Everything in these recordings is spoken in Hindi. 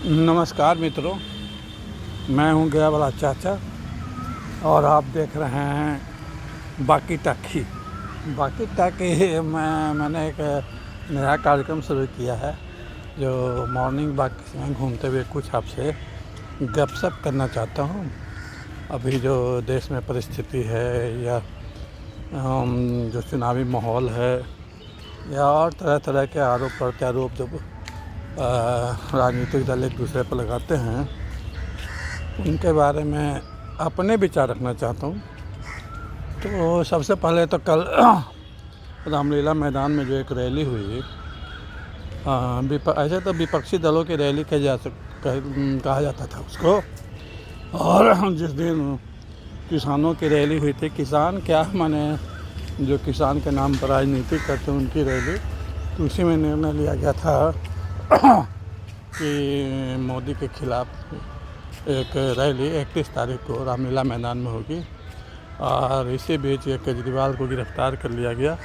नमस्कार मित्रों, मैं हूं गया वाला चाचा और आप देख रहे हैं बाकी टाकी। बाकी टाकी मैंने एक नया कार्यक्रम शुरू किया है जो मॉर्निंग वॉक में घूमते हुए कुछ आपसे गपशप करना चाहता हूं। अभी जो देश में परिस्थिति है या जो चुनावी माहौल है या और तरह तरह के आरोप प्रत्यारोप जो राजनीतिक दल एक दूसरे पर लगाते हैं, उनके बारे में अपने विचार रखना चाहता हूँ। तो सबसे पहले तो कल रामलीला मैदान में जो एक रैली हुई, ऐसे तो विपक्षी दलों की रैली कहा जाता था उसको, और जिस दिन किसानों की रैली हुई थी, किसान क्या माने जो किसान के नाम पर राजनीति करते हैं उनकी रैली, तो उसी में निर्णय लिया गया था कि मोदी के खिलाफ एक रैली 31 तारीख को रामलीला मैदान में होगी। और इसी बीच ये केजरीवाल को गिरफ्तार कर लिया गया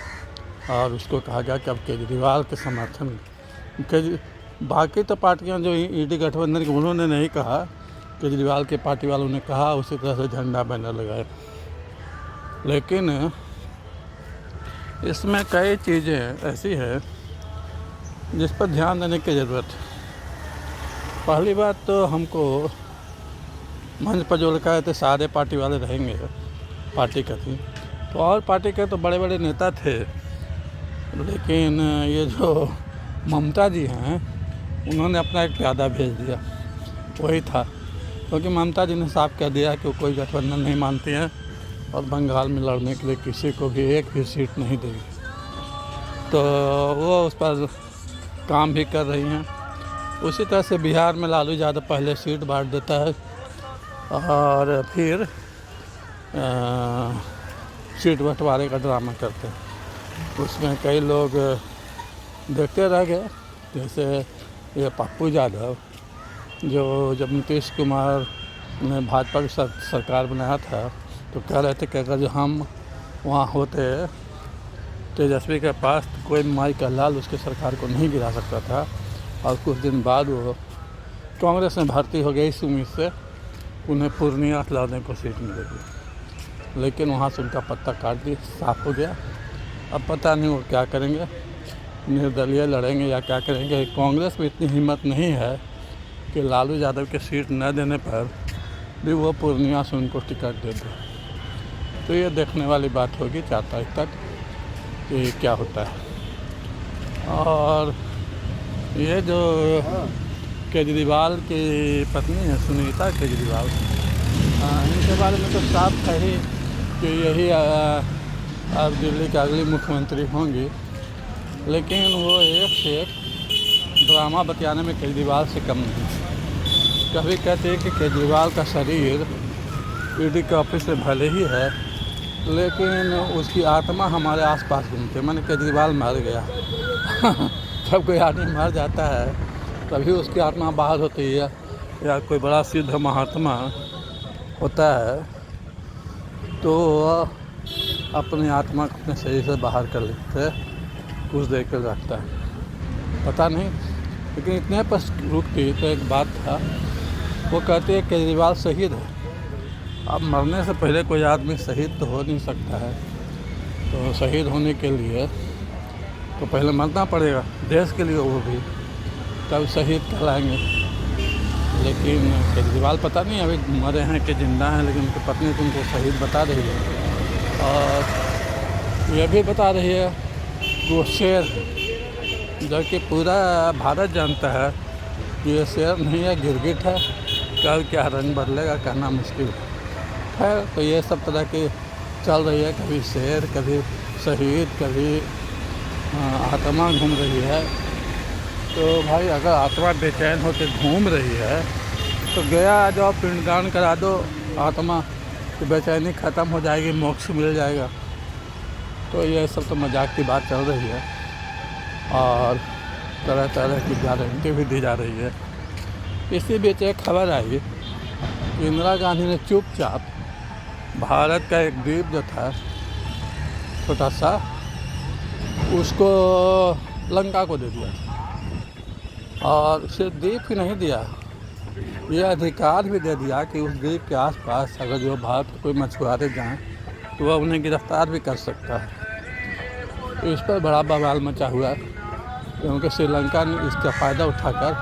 और उसको कहा गया कि अब केजरीवाल के समर्थन बाकी तो पार्टियां जो ईडी गठबंधन की, उन्होंने नहीं कहा, केजरीवाल के पार्टी वालों ने कहा, उसी तरह से झंडा बैनर लगाए। लेकिन इसमें कई चीज़ें ऐसी है जिस पर ध्यान देने की ज़रूरत है। पहली बात तो हमको मंच पर जो लिखा है तो सारे पार्टी वाले रहेंगे, पार्टी का थी तो, और पार्टी के तो बड़े बड़े नेता थे, लेकिन ये जो ममता जी हैं उन्होंने अपना एक प्यादा भेज दिया, वही था। क्योंकि ममता जी ने साफ कह दिया कि वो कोई गठबंधन नहीं मानती हैं और बंगाल में लड़ने के लिए किसी को भी एक भी सीट नहीं देगी। तो वो उस पर काम भी कर रही हैं। उसी तरह से बिहार में लालू यादव पहले सीट बांट देता है और फिर सीट बंटवारे का ड्रामा करते हैं। उसमें कई लोग देखते रह गए, जैसे ये पप्पू यादव जो जब नीतीश कुमार ने भाजपा की सरकार बनाया था तो कह रहे थे कि अगर हम वहाँ होते तेजस्वी के पास तो कोई माई का लाल उसकी सरकार को नहीं गिरा सकता था। और कुछ दिन बाद वो कांग्रेस में भर्ती हो गई इस उम्मीद से उन्हें पूर्णिया लड़ने को सीट मिलेगी, लेकिन वहाँ से उनका पत्ता काट दिया, साफ हो गया। अब पता नहीं वो क्या करेंगे, निर्दलीय लड़ेंगे या क्या करेंगे। कांग्रेस में इतनी हिम्मत नहीं है कि लालू यादव के सीट न देने पर भी वो पूर्णिया से उनको टिकट दे दे। तो ये देखने वाली बात होगी 4 तारीख तक कि क्या होता है। और ये जो केजरीवाल की पत्नी है सुनीता केजरीवाल, इनके बारे में तो साफ है ही कि यही अब दिल्ली की अगली मुख्यमंत्री होंगी। लेकिन वो एक से एक ड्रामा बतियाने में केजरीवाल से कम नहीं। कभी कहते हैं कि केजरीवाल का शरीर ईडी के ऑफिस में भले ही है, लेकिन उसकी आत्मा हमारे आसपास घूमती है। मैंने केजरीवाल मर गया जब कोई आदमी मर जाता है तभी उसकी आत्मा बाहर होती है, या कोई बड़ा सिद्ध महात्मा होता है तो अपनी आत्मा को अपने शरीर से बाहर कर लेते हैं, कुछ देर कर रखता है, पता नहीं। लेकिन इतने पर रुकती तो एक बात था, वो कहते हैं केजरीवाल शहीद है। अब मरने से पहले कोई आदमी शहीद तो हो नहीं सकता है, तो शहीद होने के लिए तो पहले मरना पड़ेगा देश के लिए, वो भी तब शहीद कहलाएंगे। लेकिन केजरीवाल पता नहीं अभी मरे हैं कि जिंदा हैं, लेकिन उनकी पत्नी तो उनको शहीद बता रही है। और ये भी बता रही है कि वो शेर, जो कि पूरा भारत जानता है कि ये शेर नहीं है, गिरगिट है, कल क्या रंग बदलेगा कहना मुश्किल है। तो ये सब तरह की चल रही है, कभी शेर, कभी शहीद, कभी आत्मा घूम रही है। तो भाई अगर आत्मा बेचैन होकर घूम रही है तो गया आ जाओ, पिंडदान करा दो, आत्मा की बेचैनी ख़त्म हो जाएगी, मोक्ष मिल जाएगा। तो ये सब तो मजाक की बात चल रही है और तरह तरह की गारंटी भी दी जा रही है। इसी बीच एक खबर आई कि इंदिरा गांधी ने चुपचाप भारत का एक द्वीप जो था छोटा सा, उसको लंका को दे दिया। और सिर्फ द्वीप ही नहीं दिया, ये अधिकार भी दे दिया कि उस द्वीप के आसपास अगर जो भारत के कोई मछुआरे जाएं तो वह उन्हें गिरफ्तार भी कर सकता है। तो इस पर बड़ा बवाल मचा हुआ है, क्योंकि श्रीलंका ने इसका फ़ायदा उठाकर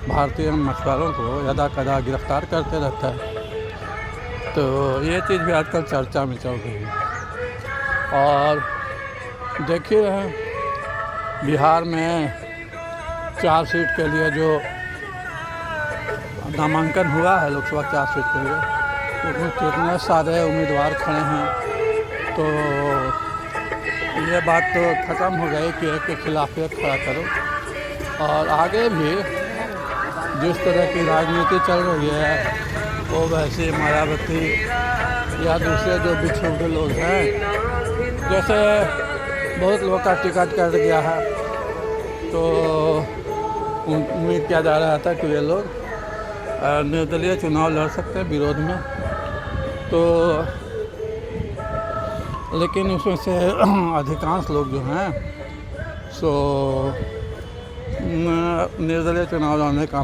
भारतीय मछुआरों को यदा कदा गिरफ्तार करते रहता है। तो ये चीज़ भी आजकल चर्चा में चल रही है। और देखिए बिहार में 4 सीट के लिए जो नामांकन हुआ है लोकसभा 4 सीट के लिए, उसमें कितने सारे उम्मीदवार खड़े हैं। तो ये बात तो ख़त्म हो गई कि एक के खिलाफ एक खड़ा करो। और आगे भी जिस तरह की राजनीति चल रही है वो वैसे मायावती या दूसरे जो बिछुड़े लोग हैं, जैसे बहुत लोग का टिकट कट गया है, तो उम्मीद किया जा रहा था कि ये लोग निर्दलीय चुनाव लड़ सकते हैं विरोध में। तो लेकिन उसमें से अधिकांश लोग जो हैं सो निर्दलीय चुनाव लड़ने का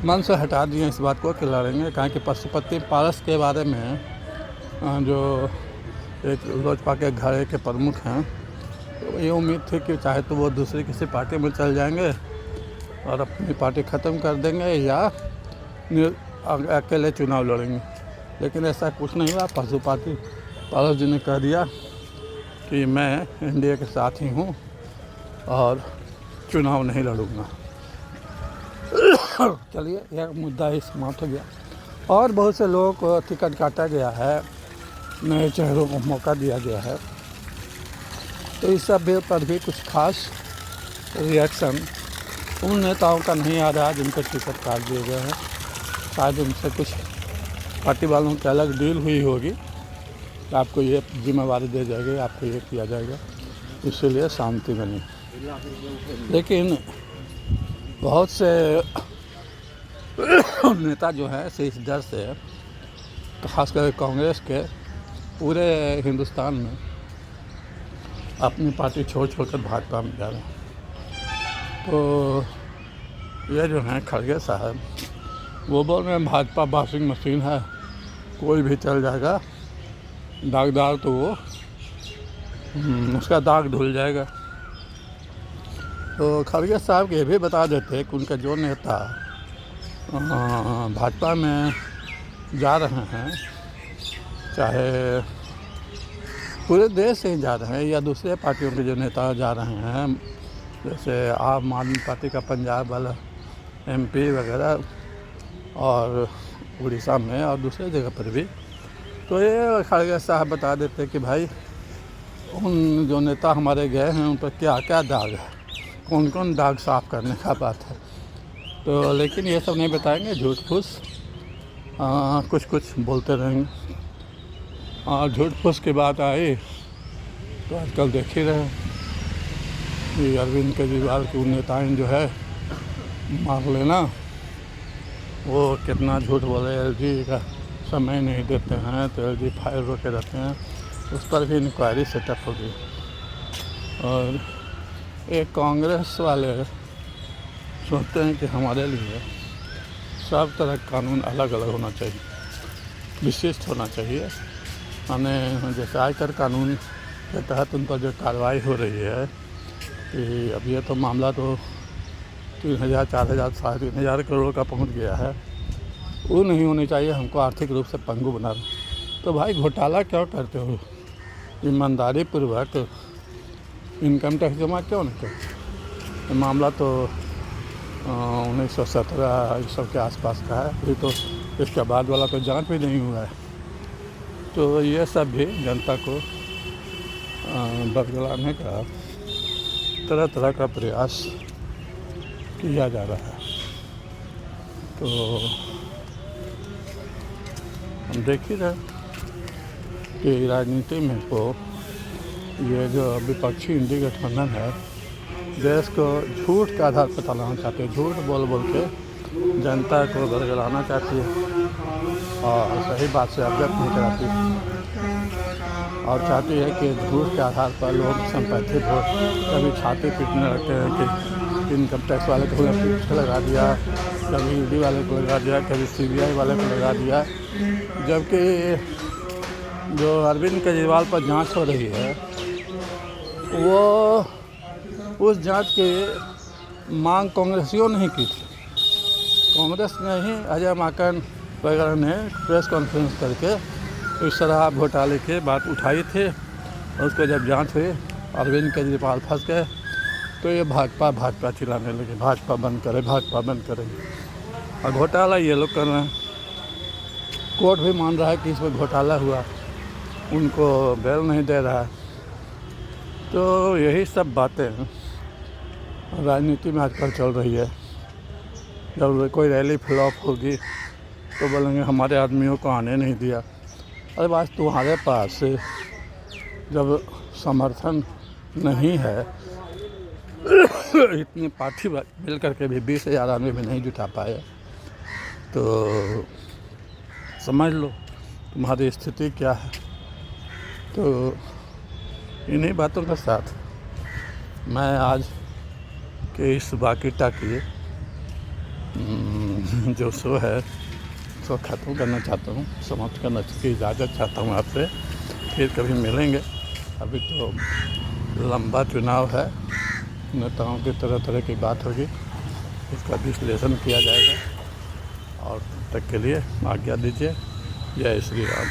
मन से हटा दिए इस बात को कि लड़ेंगे। कहा कि पशुपति पारस के बारे में जो एक लोजपा के घरे के प्रमुख हैं, तो ये उम्मीद थी कि चाहे तो वो दूसरी किसी पार्टी में चल जाएंगे और अपनी पार्टी ख़त्म कर देंगे या अकेले चुनाव लड़ेंगे, लेकिन ऐसा कुछ नहीं हुआ। पशुपति पारस जी ने कह दिया कि मैं एनडीए के साथ ही हूँ और चुनाव नहीं लड़ूंगा। चलिए यह मुद्दा ही समाप्त हो गया। और बहुत से लोगों को टिकट काटा गया है, नए चेहरों को मौका दिया गया है। तो इस सब पर भी कुछ खास रिएक्शन उन नेताओं का नहीं आ रहा जिनको टिकट काट दिए गए हैं। शायद उनसे कुछ पार्टी वालों की अलग डील हुई होगी कि आपको ये जिम्मेवारी दे जाएगी, आपको ये किया जाएगा, इसीलिए शांति बनी। लेकिन बहुत से नेता जो है इस डर से, खासकर कांग्रेस के, पूरे हिंदुस्तान में अपनी पार्टी छोड़ कर भाजपा में जा रहे हैं। तो ये जो हैं खड़गे साहब, वो बोल रहे हैं भाजपा वॉशिंग मशीन है, कोई भी चल जाएगा, दागदार तो वो उसका दाग धुल जाएगा। तो खड़गे साहब ये भी बता देते कि उनका जो नेता भाजपा में जा रहे हैं, चाहे पूरे देश से ही जा रहे हैं या दूसरे पार्टियों के जो नेता जा रहे हैं, जैसे आम आदमी पार्टी का पंजाब वाला एमपी वगैरह और उड़ीसा में और दूसरे जगह पर भी, तो ये खड़गे साहब बता देते कि भाई उन जो नेता हमारे गए हैं उन पर क्या क्या दाग है, कौन कौन दाग साफ़ करने का बात है। तो लेकिन ये सब नहीं बताएंगे, झूठ फूस कुछ कुछ बोलते रहेंगे। और झूठ फूस की बात आई तो आजकल देख ही रहे कि अरविंद केजरीवाल की नेताएं जो है मार लेना, वो कितना झूठ बोले, एलजी का समय नहीं देते हैं तो एलजी फाइल रोके रहते हैं, उस पर भी इंक्वायरी सेटअप होगी। और एक कांग्रेस वाले सोचते हैं कि हमारे लिए सब तरह का कानून अलग अलग होना चाहिए, विशिष्ट होना चाहिए। माने जैसे आयकर कानून के तहत उन पर जो कार्रवाई हो रही है कि अब ये तो मामला तो 3000, 4000, 3500 करोड़ का पहुंच गया है, वो नहीं होनी चाहिए, हमको आर्थिक रूप से पंगु बना रहे। तो भाई घोटाला क्यों करते हो, ईमानदारी पूर्वक इनकम टैक्स जमा क्यों नहीं करते। मामला तो 1917 इस सब के आसपास का है, अभी तो इसके बाद वाला तो जांच भी नहीं हुआ है। तो ये सब भी जनता को बरगलाने का तरह तरह का प्रयास किया जा रहा है। तो हम देख ही रहे कि राजनीति में तो ये जो विपक्षी इंडी गठबंधन है, देश को झूठ के आधार पर चलाना चाहते हैं, झूठ बोल बोल के जनता को बरगलाना चाहती है और सही बात से अवगत नहीं कराती, और चाहती है कि झूठ के आधार पर लोग संपत्ति वोट कभी छाती पीटने लगते हैं कि इनकम टैक्स वाले को पीछे लगा दिया, कभी ईडी वाले को लगा दिया, कभी सीबीआई वाले को लगा दिया। जबकि जो अरविंद केजरीवाल पर जांच हो रही है वो उस जांच की मांग कांग्रेसियों ने ही की थी। कांग्रेस ने ही, अजय माकन वगैरह ने प्रेस कॉन्फ्रेंस करके इस शराब घोटाले की बात उठाई थी। उसको जब जांच हुई, अरविंद केजरीवाल फंस गए, तो ये भाजपा चिल्लाने लगे, भाजपा बंद करे, भाजपा बंद करे। और घोटाला ये लोग कर रहे हैं। कोर्ट भी मान रहा है कि इसमें घोटाला हुआ, उनको बेल नहीं दे रहा है। तो यही सब बातें राजनीति में आजकल चल रही है। जब कोई रैली फ्लॉप होगी तो बोलेंगे हमारे आदमियों को आने नहीं दिया। अरे बात, तुम्हारे पास जब समर्थन नहीं है इतनी पार्टी मिल करके भी 20,000 आदमी भी नहीं जुटा पाए, तो समझ लो तुम्हारी स्थिति क्या है। तो इन्हीं बातों के साथ मैं आज के इस वाकिटा की जो शो है उसको ख़त्म करना चाहता हूँ, समाप्त करना की इजाज़त चाहता हूँ आपसे। फिर कभी मिलेंगे। अभी तो लंबा चुनाव है, नेताओं की तरह तरह की बात होगी, इसका विश्लेषण किया जाएगा। और तब तक के लिए आज्ञा दीजिए। जय श्री राम।